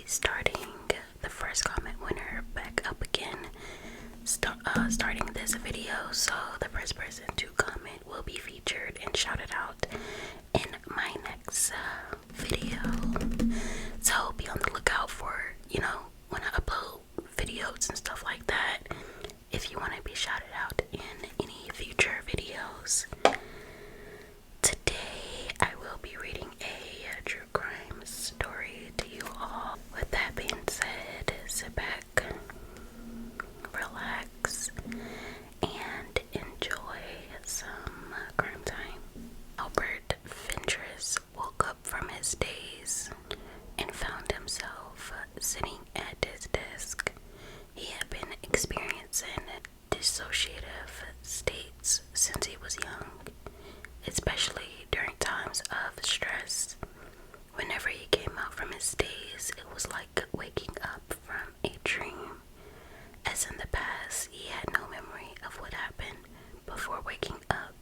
starting the first comment winner back up again, starting this video. So the first person to comment will be featured and shouted out in my next video. So be on the lookout for, when I upload videos and stuff like that, if you want to be shouted out in any future videos. Today I will be reading a true crime story to you all. With that being said, sit back, relax, and enjoy some crime time. Albert Fentress woke up from his daze and found himself sitting at his desk. He had been experiencing dissociative states since he was young, especially during times of stress. Whenever he came out from his daze, it was like waking up from a dream. As in the past, he had no memory of what happened before waking up.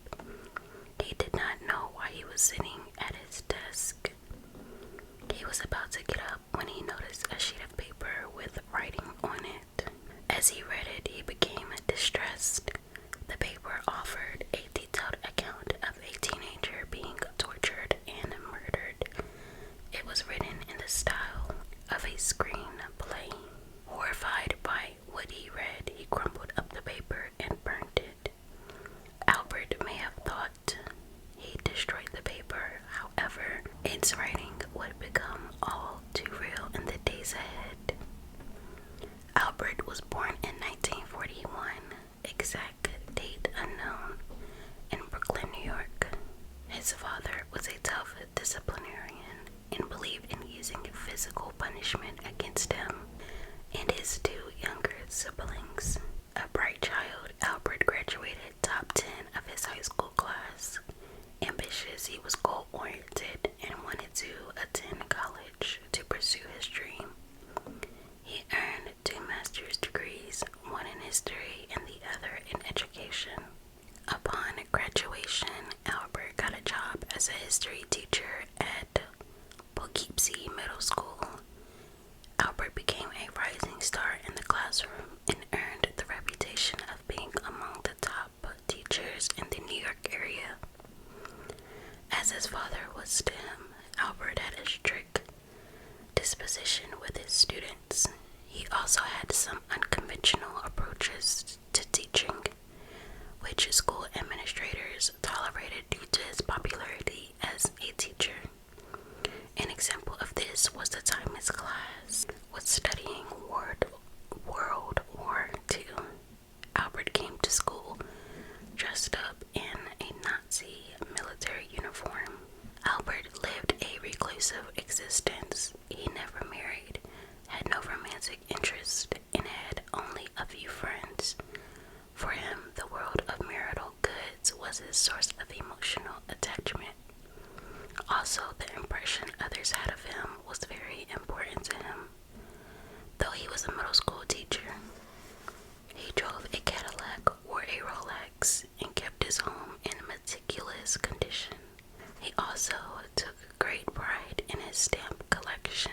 He did not know why he was sitting at his desk. He was about to get up when he noticed a sheet of paper with writing on it. As he read it, he became distressed. The paper offered a detailed account of a teenager being tortured and murdered. It was written in the style of a screenplay. Horrified by what he read, he crumpled up the paper and burned it. Albert may have thought he destroyed the paper. However, its writing would become all too real in the days ahead. Albert was born in 1941, exact date unknown, in Brooklyn, New York. His father was a tough disciplinarian and believed in using physical punishment against him and his two younger siblings. A bright child, Albert graduated top 10 of his high school class. Ambitious, he was goal-oriented and wanted to attend college to pursue his dream. He earned 2 master's degrees, one in history and the other in education. Upon graduation, Albert got a job as a history teacher at Poughkeepsie Middle School. Albert became a rising star in the classroom and earned the reputation of being among the top teachers in the New York area. As his father was to him, Albert had a strict disposition with his students. He also had some unconventional approaches to teaching, which school administrators tolerated due to his popularity as a teacher. An example of this was the time his class was studying World War II. Albert came to school dressed up in a Nazi military uniform. Albert lived a reclusive existence. He never married, had no romantic interest, and had only a few friends. For him, the world of marital goods was his source of emotional attachment. Also, the impression others had of him was very important to him. Though he was a middle school teacher, he drove a Cadillac, wore a Rolex, and kept his home in meticulous condition. He also took great pride in his stamp collection.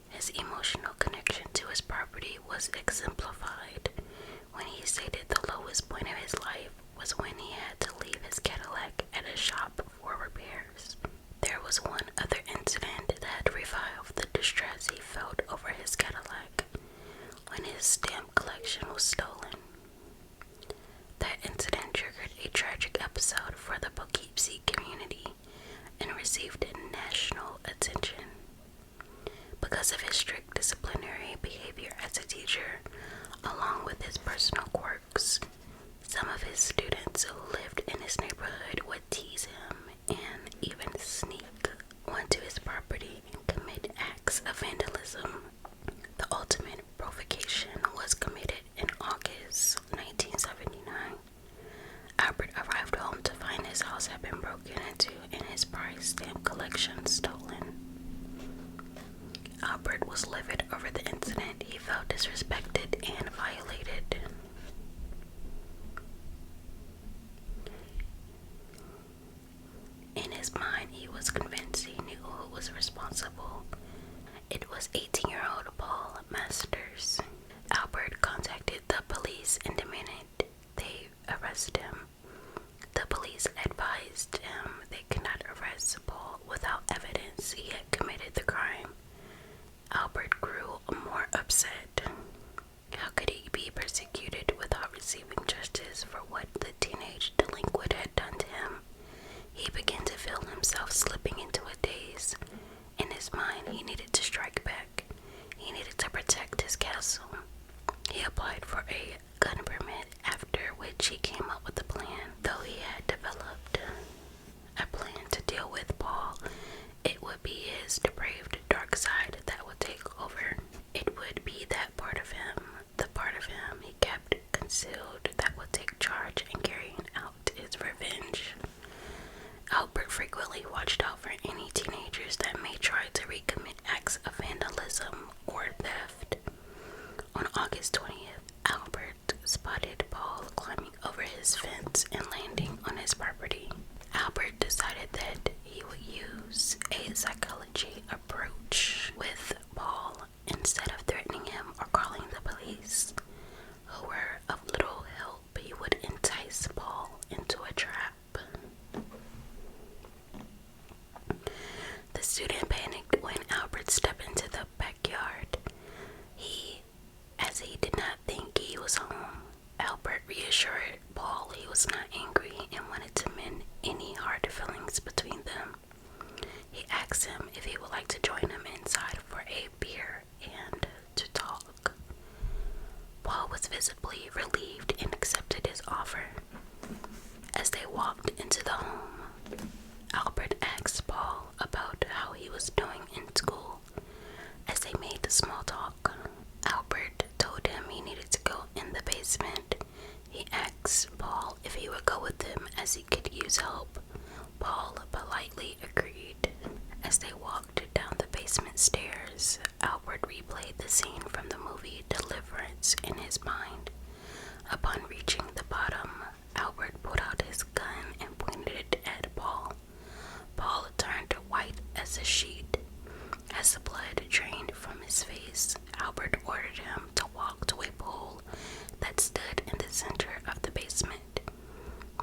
His emotional connection to his property was exemplified when he stated the lowest point of his life was when he had to leave his Cadillac at a shop for repairs. There was one other incident that revived the distress he felt over his Cadillac when his stamp collection was stolen. That incident triggered a tragic episode for the Poughkeepsie community and received national attention. Because of his strict disciplinary behavior as a teacher, along with his personal quirks, some of his students who lived in his neighborhood would tease him and even sneak onto his property and commit acts of vandalism. The ultimate provocation was committed in August 1979. Albert arrived home to find his house had been broken into and his prized stamp collection stolen. Albert was livid over the incident. He felt disrespected and violated. In his mind, he was convinced he knew who was responsible. It was was 18-year-old Paul Masters. Albert contacted the police and demanded they arrest him. The police advised him they could not arrest Paul without evidence he had committed the crime. Albert grew more upset. How could he be persecuted without receiving justice for what the teenage delinquent had done to him? He began to feel himself slipping into a daze. In his mind, he needed to strike back. He needed to protect his castle. He applied for a gun permit, after which he came up with a plan. Though he had developed a plan to deal with Paul, it would be his depraved dark side that would take over. It would be that part of him, the part of him he kept concealed, that would take charge in carrying out his revenge. Albert frequently watched out for any teenagers that may try to recommit acts of vandalism or theft. On August 20th, Albert spotted Paul climbing over his fence and landing on his property. Albert decided that he would use a psychology approach with Paul. Instead of threatening him or calling the police, who were of little help, he would entice Paul into a trap. The student panicked when Albert stepped into the backyard. As he did not think he was home, Albert reassured Paul he was not angry and wanted to mend any hard feelings between them. He asked him if he would like to join him inside for a beer and to talk. Paul was visibly relieved and accepted his offer. As they walked into the home, Albert asked Paul about how he was doing in school. As they made small talk, Albert told him he needed to go in the basement. He asked Paul if he would go with him as he could use help. Paul politely agreed. As they walked down the basement stairs, Albert replayed the scene from the movie Deliverance in his mind. Upon reaching the bottom, Albert pulled out his gun and pointed it at Paul. Paul turned white as a sheet. As the blood drained from his face, Albert ordered him to walk to a pole that stood in the center of the basement.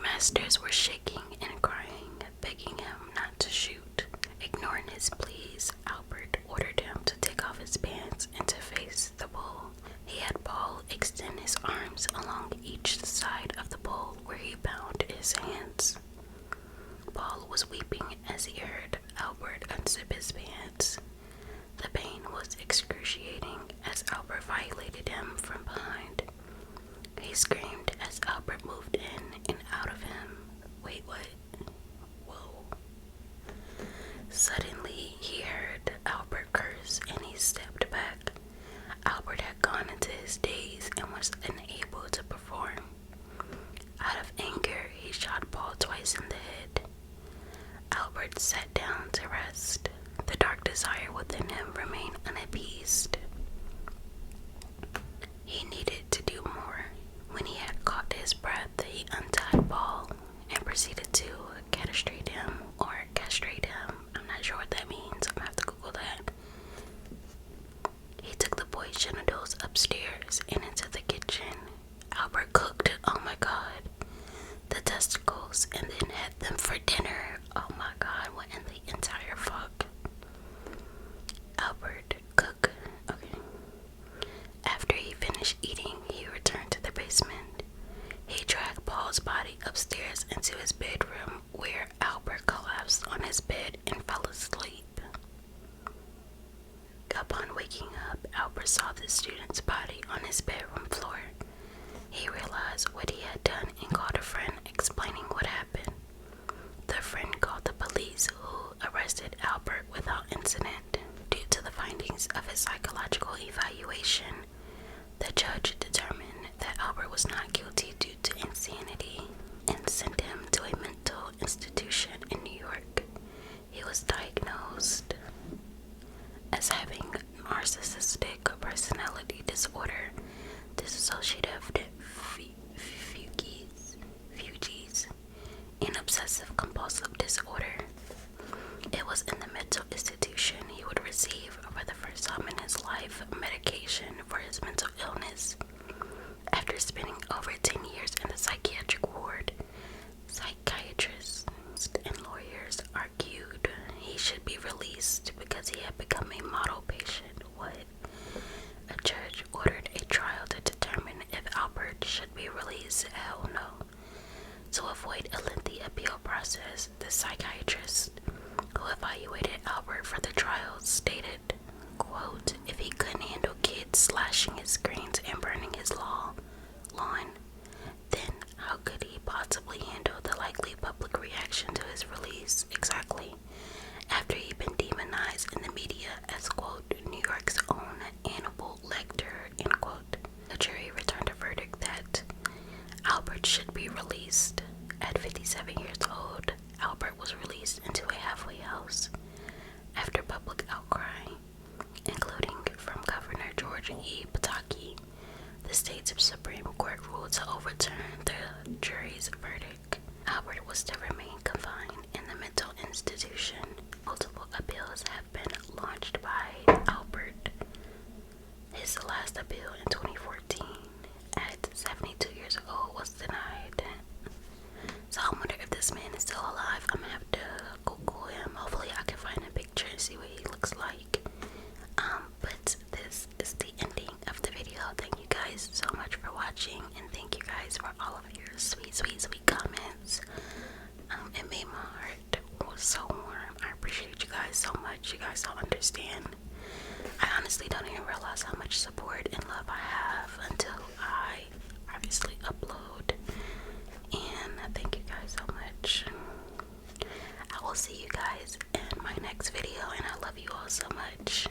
Masters were shaking and crying, begging him not to shoot. Ignoring his pleas, Albert ordered him to take off his pants and to face the pole. He had Paul extend his arms along each side of the pole where he bound his hands. Paul was weeping as he heard Albert unzip his pants. The pain was excruciating as Albert violated him from behind. He screamed as Albert moved in and out of him. Wait, what? Whoa. Suddenly, he heard Albert curse and he stepped back. Albert had gone into his daze and was unable to perform. Out of anger, he shot Paul twice in the head. Albert sat down to rest. The dark desire within him remained unappeased. He needed to do more. When he had caught his breath, he untied Paul and proceeded to castrate him or castrate him. I'm not sure what that means. I'm gonna have to Google that. He took the boy's genitals upstairs and into the kitchen. Albert cooked, oh my god, the testicles and then had them for dinner. Oh my god, what in the entire fuck? Albert cook. Okay. After he finished eating, he returned to the basement. He dragged Paul's body upstairs into his bedroom, where Albert collapsed on his bed and fell asleep. Upon waking up, Albert saw the student's body on his bedroom floor. He realized what he had done and called a friend, explaining what happened. The friend called the police, who arrested Albert without incident. Due to the findings of his psychological evaluation, the judge determined that Albert was not guilty due to insanity and sent him to a mental institution in New York. He was diagnosed as having narcissistic personality disorder, dissociative fugues, and obsessive compulsive disorder. It was in the mental institution he would receive for the first time in as he had become a model patient. What? A judge ordered a trial to determine if Albert should be released. Hell no. To avoid a lengthy appeal process, the psychiatrist who evaluated Albert for the trial stated, quote, if he couldn't handle kids slashing his screens and burning his lawn, then how could he possibly handle the likely public reaction to his release? Exactly. After he'd been demonized in the media as, quote, New York's own Hannibal Lecter, end quote, the jury returned a verdict that Albert should be released. At 57 years old, Albert was released into a halfway house after public outcry, including from Governor George E. Pataki. The state's Supreme Court ruled to overturn the jury's verdict. Albert was to remain confined in the mental institution. Multiple appeals have been launched by Albert. His last appeal in 2014, at 72 years old, was denied. So I wonder if this man is still alive. I'm gonna have to Google him. Hopefully I can find a picture and see what he looks like. But this is the ending of the video. Thank you guys so much for watching, and thank you guys for all of your sweet comments. It made my heart so warm. I appreciate you guys so much. You guys don't understand. I honestly don't even realize how much support and love I have until I obviously upload. And thank you guys so much. I will see you guys in my next video, and I love you all so much.